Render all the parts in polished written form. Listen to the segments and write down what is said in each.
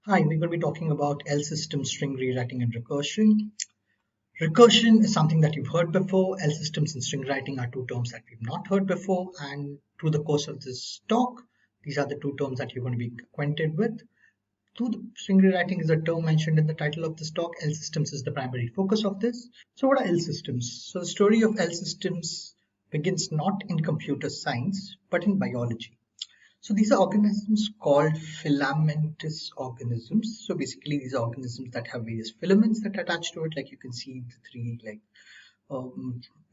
Hi, we're going to be talking about L system, string rewriting, and recursion. Recursion is something that you've heard before. L systems and string writing are two terms that we've not heard before. And through the course of this talk, these are the two terms that you're going to be acquainted with. String rewriting is a term mentioned in the title of this talk. L systems is the primary focus of this. So what are L systems? So the story of L systems begins not in computer science, but in biology. So these are organisms called filamentous organisms. So basically these are organisms that have various filaments that attach to it. Like you can see the three, like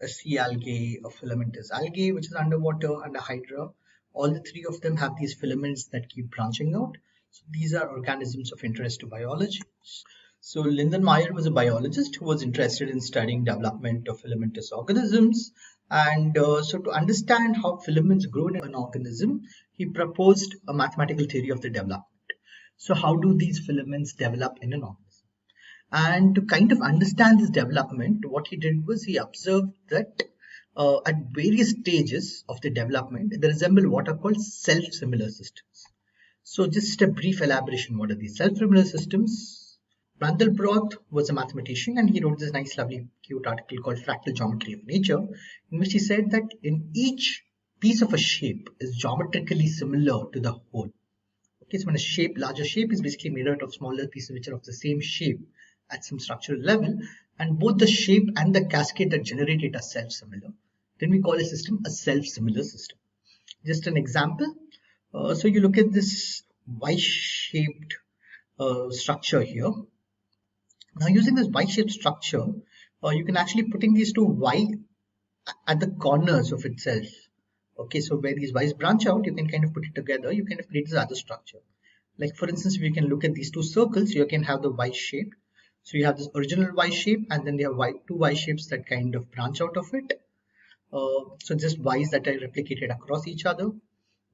a sea algae, a filamentous algae, which is underwater, and a hydra. All the three of them have these filaments that keep branching out. So these are organisms of interest to biology. So Lindenmayer was a biologist who was interested in studying development of filamentous organisms. And so to understand how filaments grow in an organism, he proposed a mathematical theory of the development. So how do these filaments develop in an organism? And to kind of understand this development, what he did was he observed that at various stages of the development, they resemble what are called self-similar systems. So just a brief elaboration, what are these self-similar systems? Mandelbrot was a mathematician and he wrote this nice, lovely, cute article called Fractal Geometry of Nature, in which he said that in each piece of a shape is geometrically similar to the whole. Okay, so when a larger shape is basically made out of smaller pieces which are of the same shape at some structural level, and both the shape and the cascade that generate it are self-similar, then we call a system a self-similar system. Just an example. So you look at this Y-shaped structure here. Now using this Y-shaped structure, you can actually putting these two Y at the corners of itself. Okay, so where these Y's branch out, you can kind of put it together, you kind of create this other structure. Like for instance, if you can look at these two circles, you can have the Y shape. So you have this original Y shape and then you have two Y shapes that kind of branch out of it. So just Y's that are replicated across each other.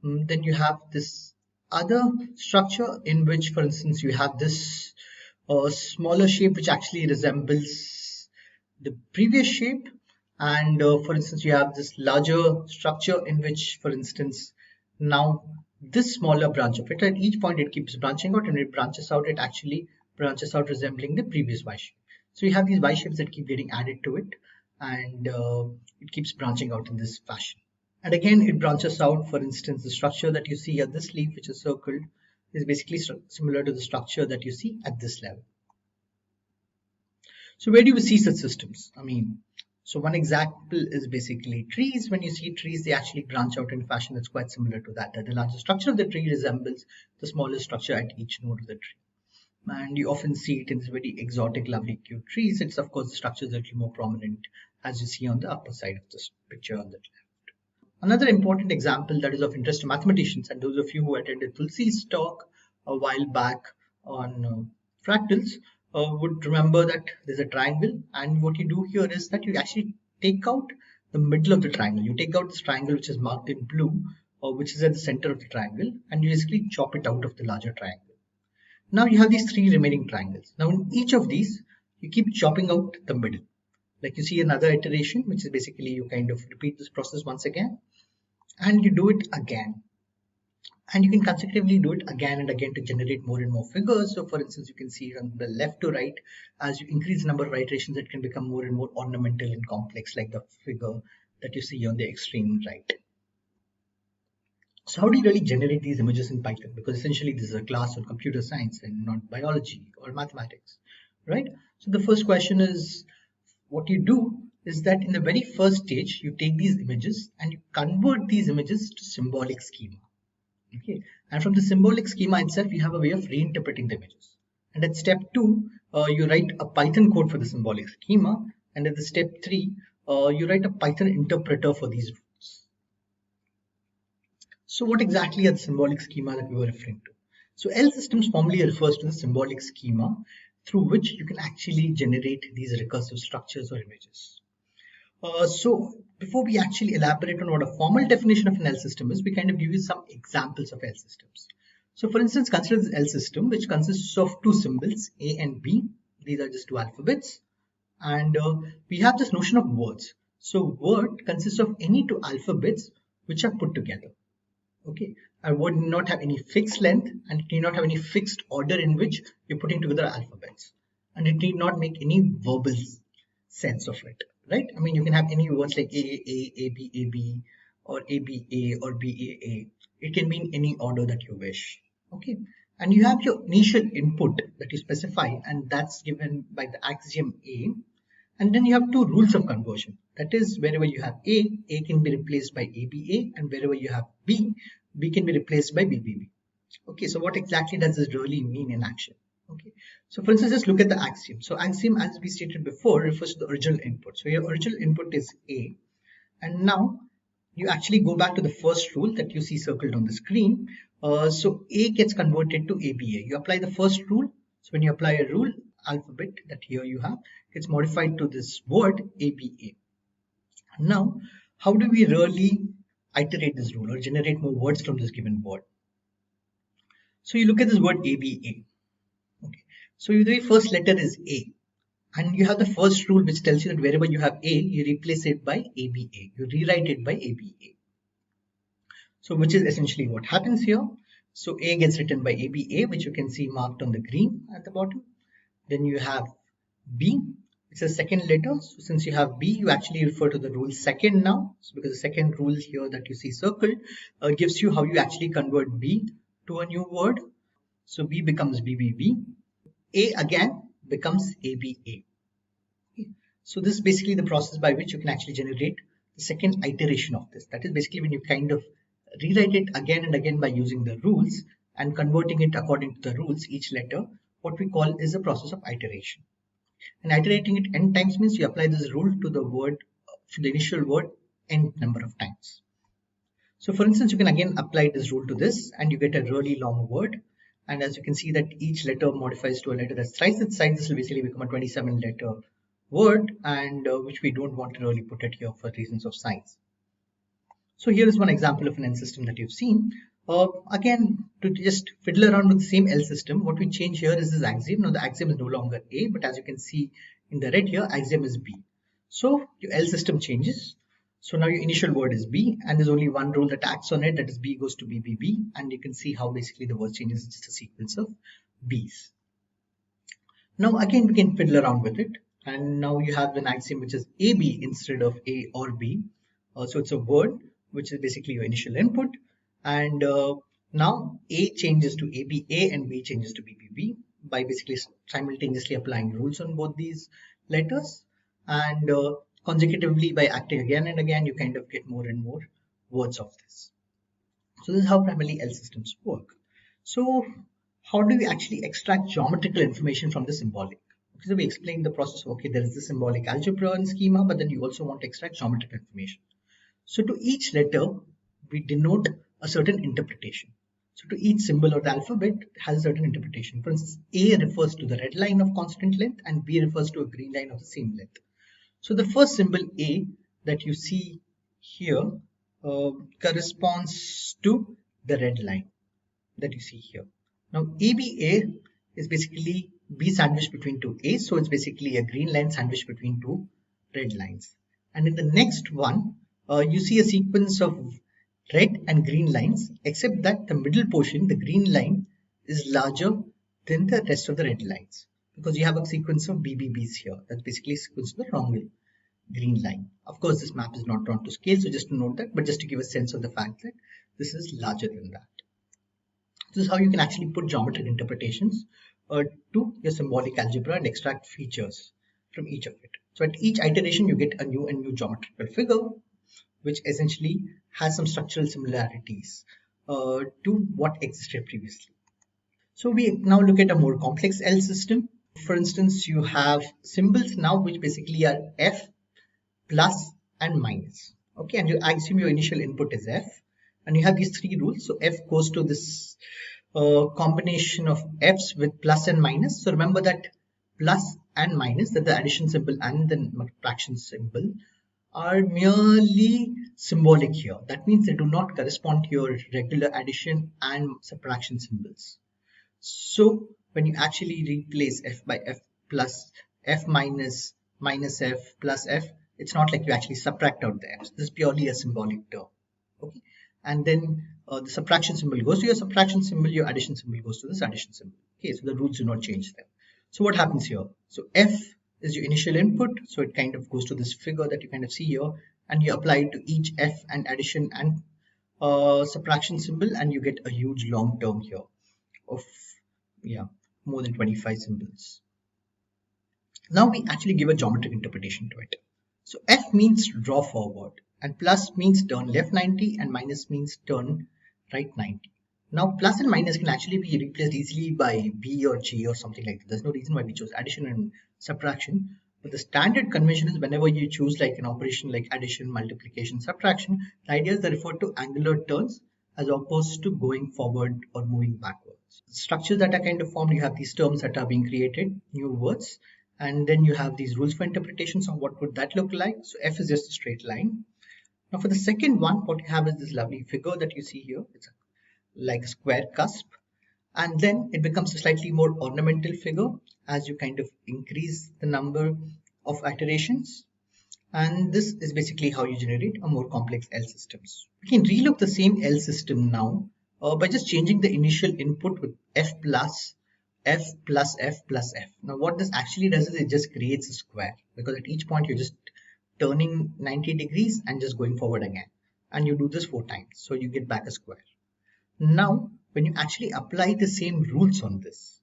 Then you have this other structure in which, for instance, you have this smaller shape which actually resembles the previous shape, and for instance you have this larger structure in which, for instance, now this smaller branch of it, at each point it keeps branching out, and when it branches out, it actually branches out resembling the previous Y shape. So you have these Y shapes that keep getting added to it, and it keeps branching out in this fashion. And again it branches out. For instance, the structure that you see at this leaf, which is circled, is basically similar to the structure that you see at this level. So where do you see such systems? So one example is basically trees. When you see trees, they actually branch out in a fashion that's quite similar to that. The larger structure of the tree resembles the smaller structure at each node of the tree. And you often see it in these very exotic, lovely, cute trees. It's of course the structure is a little more prominent, as you see on the upper side of this picture on the left. Another important example that is of interest to mathematicians, and those of you who attended Tulsi's talk a while back on fractals would remember that there's a triangle, and what you do here is that you actually take out the middle of the triangle. You take out this triangle which is marked in blue, which is at the center of the triangle, and you basically chop it out of the larger triangle. Now you have these three remaining triangles. Now in each of these, you keep chopping out the middle. Like you see another iteration, which is basically you kind of repeat this process once again, and you do it again. And you can consecutively do it again and again to generate more and more figures. So for instance, you can see from the left to right, as you increase the number of iterations, it can become more and more ornamental and complex, like the figure that you see on the extreme right. So how do you really generate these images in Python? Because essentially this is a class on computer science and not biology or mathematics, right? So the first question is, what you do is that in the very first stage, you take these images and you convert these images to symbolic schema. Okay, and from the symbolic schema itself, you have a way of reinterpreting the images. And at step 2, you write a Python code for the symbolic schema, and at the step 3, you write a Python interpreter for these rules. So what exactly are the symbolic schema that we were referring to? So L systems formally refers to the symbolic schema through which you can actually generate these recursive structures or images. So before we actually elaborate on what a formal definition of an L system is, we kind of give you some examples of L systems. So for instance, consider this L system, which consists of two symbols, A and B. These are just two alphabets. And we have this notion of words. So word consists of any two alphabets which are put together. Okay. A word need not have any fixed length, and it need not have any fixed order in which you're putting together alphabets. And it need not make any verbal sense of it, right? I mean, you can have any words like A, B, or A, or B, A. It can be in any order that you wish, okay? And you have your initial input that you specify, and that's given by the axiom A. And then you have two rules of conversion. That is, wherever you have A can be replaced by ABA, and wherever you have B can be replaced by BBB. Okay, so what exactly does this really mean in action? Okay, so for instance, just look at the axiom. So axiom, as we stated before, refers to the original input. So your original input is A, and now you actually go back to the first rule that you see circled on the screen. So A gets converted to ABA. You apply the first rule. So when you apply a rule, alphabet that here you have gets modified to this word ABA. Now, how do we really iterate this rule or generate more words from this given word? So you look at this word ABA. Okay. So the very first letter is A. And you have the first rule which tells you that wherever you have A, you replace it by ABA. You rewrite it by ABA. So which is essentially what happens here. So A gets written by ABA, which you can see marked on the green at the bottom. Then you have B, it's a second letter. So since you have B, you actually refer to the rule second now. So because the second rule here that you see circled gives you how you actually convert B to a new word. So B becomes BBB. A again becomes ABA. Okay. So this is basically the process by which you can actually generate the second iteration of this. That is basically when you kind of rewrite it again and again by using the rules and converting it according to the rules, each letter, what we call is a process of iteration. And iterating it n times means you apply this rule to the word, to the initial word, n number of times. So for instance, you can again apply this rule to this and you get a really long word. And as you can see that each letter modifies to a letter that's thrice its size, this will basically become a 27 letter word, and which we don't want to really put it here for reasons of size. So here is one example of an N system that you've seen. Again, to just fiddle around with the same L system, what we change here is this axiom. Now the axiom is no longer A, but as you can see in the red here, axiom is B. So your L system changes. So now your initial word is B, and there's only one rule that acts on it, that is B goes to BBB, and you can see how basically the word changes. It's just a sequence of B's. Now again, we can fiddle around with it, and now you have an axiom which is AB instead of A or B. So it's a word which is basically your initial input, and now A changes to ABA and B changes to BBB by basically simultaneously applying rules on both these letters, and consecutively by acting again and again, you kind of get more and more words of this. So this is how primarily L systems work. So how do we actually extract geometrical information from the symbolic? Okay, so we explained the process of, okay, there is the symbolic algebra and schema, but then you also want to extract geometrical information. So to each letter, we denote a certain interpretation. So to each symbol of the alphabet has a certain interpretation. For instance, A refers to the red line of constant length and B refers to a green line of the same length. So the first symbol A that you see here corresponds to the red line that you see here. Now ABA is basically B sandwiched between two A's, so it's basically a green line sandwiched between two red lines. And in the next one, you see a sequence of red and green lines, except that the middle portion, the green line, is larger than the rest of the red lines, because you have a sequence of BBBs here. That's basically a sequence of the wrong green line. Of course, this map is not drawn to scale, so just to note that, but just to give a sense of the fact that this is larger than that. This is how you can actually put geometric interpretations to your symbolic algebra and extract features from each of it. So at each iteration, you get a new geometrical figure, which essentially has some structural similarities to what existed previously. So we now look at a more complex L system. For instance, you have symbols now which basically are F, plus and minus. Okay, and I assume your initial input is F, and you have these three rules. So F goes to this combination of F's with plus and minus. So remember that plus and minus, that the addition symbol and the multiplication symbol, are merely symbolic here. That means they do not correspond to your regular addition and subtraction symbols. So when you actually replace F by F plus F minus minus F plus F, it's not like you actually subtract out the F's. This is purely a symbolic term. Okay, and then the subtraction symbol goes to your subtraction symbol, your addition symbol goes to this addition symbol. Okay, so the rules do not change there. So what happens here? So F is your initial input, so it kind of goes to this figure that you kind of see here, and you apply it to each F and addition and subtraction symbol, and you get a huge long term here of more than 25 symbols. Now we actually give a geometric interpretation to it. So F means draw forward, and plus means turn left 90, and minus means turn right 90. Now plus and minus can actually be replaced easily by B or G or something like that. There's no reason why we chose addition and subtraction. But the standard convention is whenever you choose like an operation like addition, multiplication, subtraction, the idea is they refer to angular turns as opposed to going forward or moving backwards. Structures that are kind of formed, you have these terms that are being created, new words, and then you have these rules for interpretations of what would that look like. So F is just a straight line. Now for the second one, what you have is this lovely figure that you see here. It's like a square cusp, and then it becomes a slightly more ornamental figure as you kind of increase the number of iterations, and this is basically how you generate a more complex L systems. We can relook the same L system now by just changing the initial input with F plus F plus F plus F. Now what this actually does is it just creates a square, because at each point you're just turning 90 degrees and just going forward again, and you do this 4 times, so you get back a square. Now when you actually apply the same rules on this,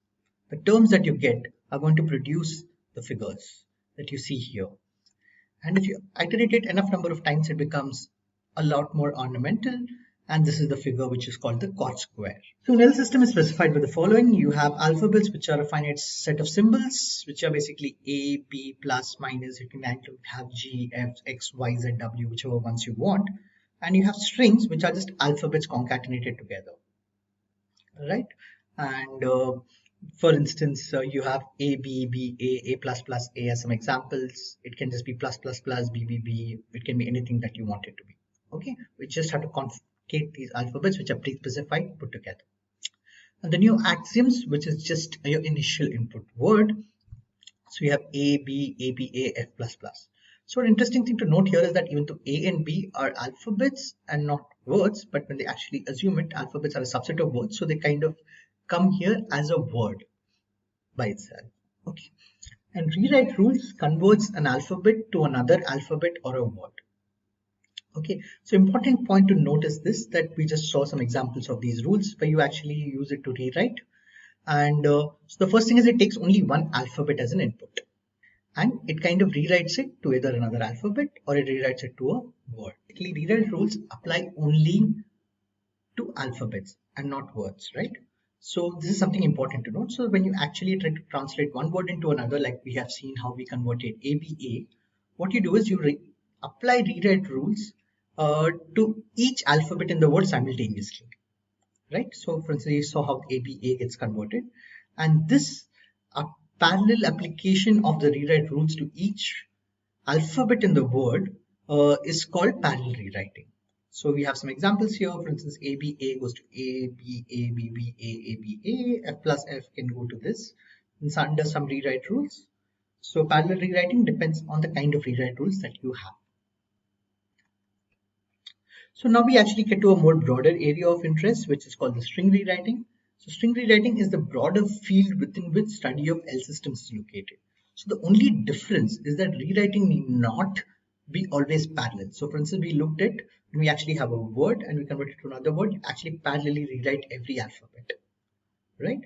the terms that you get are going to produce the figures that you see here. And if you iterate it enough number of times, it becomes a lot more ornamental, and this is the figure which is called the chord square. So an L system is specified with the following. You have alphabets, which are a finite set of symbols, which are basically A, B, plus, minus. You can have G, F, X, Y, Z, W, whichever ones you want. And you have strings, which are just alphabets concatenated together, right? And for instance, you have A, B, B, A plus plus, A as some examples. It can just be plus plus plus, B, B, B. It can be anything that you want it to be. Okay, we just have to concatenate these alphabets, which are pre-specified, put together. And the new axioms, which is just your initial input word. So you have A, B, A, B, A, F plus plus. So an interesting thing to note here is that even though A and B are alphabets and not words, but when they actually assume it, alphabets are a subset of words, so they kind of come here as a word by itself. Okay, and rewrite rules converts an alphabet to another alphabet or a word. Okay, so important point to note is this, that we just saw some examples of these rules where you actually use it to rewrite. And so the first thing is it takes only one alphabet as an input, and it kind of rewrites it to either another alphabet or it rewrites it to a word. Basically, rewrite rules apply only to alphabets and not words, right? So this is something important to note. So when you actually try to translate one word into another, like we have seen how we converted ABA, what you do is you apply rewrite rules to each alphabet in the word simultaneously, right? So for instance, you saw how ABA gets converted, and this parallel application of the rewrite rules to each alphabet in the word is called parallel rewriting. So we have some examples here. For instance, ABA goes to A, B, A, B, B, A, A, B, A. F plus F can go to this under some rewrite rules. So parallel rewriting depends on the kind of rewrite rules that you have. So now we actually get to a more broader area of interest, which is called the string rewriting. So string rewriting is the broader field within which study of L systems is located. So the only difference is that rewriting need not be always parallel. So for instance, we looked at when we actually have a word and we convert it to another word, you actually parallelly rewrite every alphabet, right?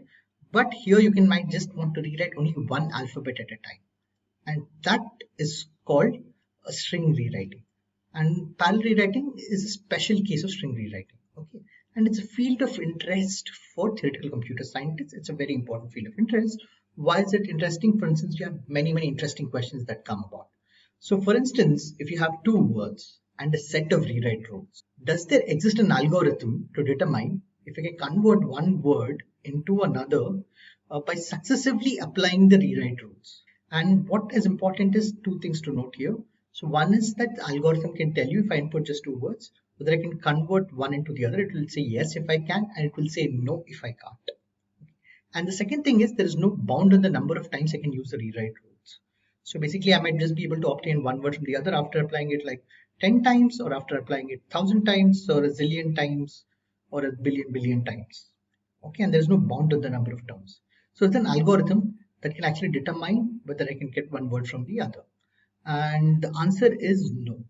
But here you might just want to rewrite only one alphabet at a time, and that is called a string rewriting. And parallel rewriting is a special case of string rewriting. Okay, and it's a field of interest for theoretical computer scientists. It's a very important field of interest. Why is it interesting? For instance, you have many interesting questions that come about. So for instance, if you have two words and a set of rewrite rules, does there exist an algorithm to determine if you can convert one word into another by successively applying the rewrite rules? And what is important is two things to note here. So one is that the algorithm can tell you if I input just two words, whether I can convert one into the other. It will say yes if I can, and it will say no if I can't. And the second thing is there is no bound on the number of times I can use the rewrite rules. So basically, I might just be able to obtain one word from the other after applying it like 10 times, or after applying it 1,000 times, or a zillion times, or a billion times. Okay, and there's no bound on the number of terms. So it's an algorithm that can actually determine whether I can get one word from the other. And the answer is no.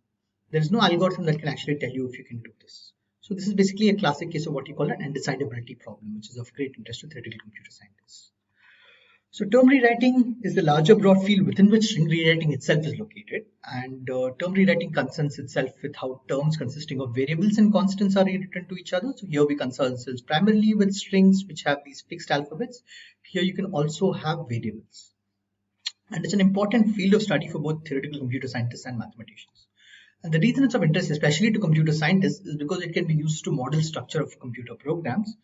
There is no algorithm that can actually tell you if you can do this. So this is basically a classic case of what you call an undecidability problem, which is of great interest to theoretical computer scientists. So term rewriting is the larger broad field within which string rewriting itself is located. And term rewriting concerns itself with how terms consisting of variables and constants are rewritten to each other. So here we concern ourselves primarily with strings which have these fixed alphabets. Here you can also have variables. And it's an important field of study for both theoretical computer scientists and mathematicians. And the reason it's of interest, especially to computer scientists, is because it can be used to model structure of computer programs.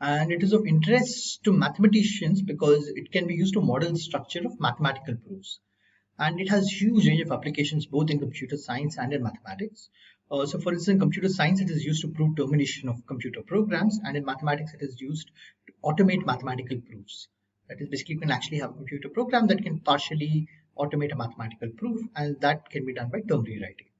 And it is of interest to mathematicians because it can be used to model the structure of mathematical proofs. And it has huge range of applications both in computer science and in mathematics. So for instance, in computer science, it is used to prove termination of computer programs, and in mathematics, it is used to automate mathematical proofs. That is, basically, you can actually have a computer program that can partially automate a mathematical proof, and that can be done by term rewriting.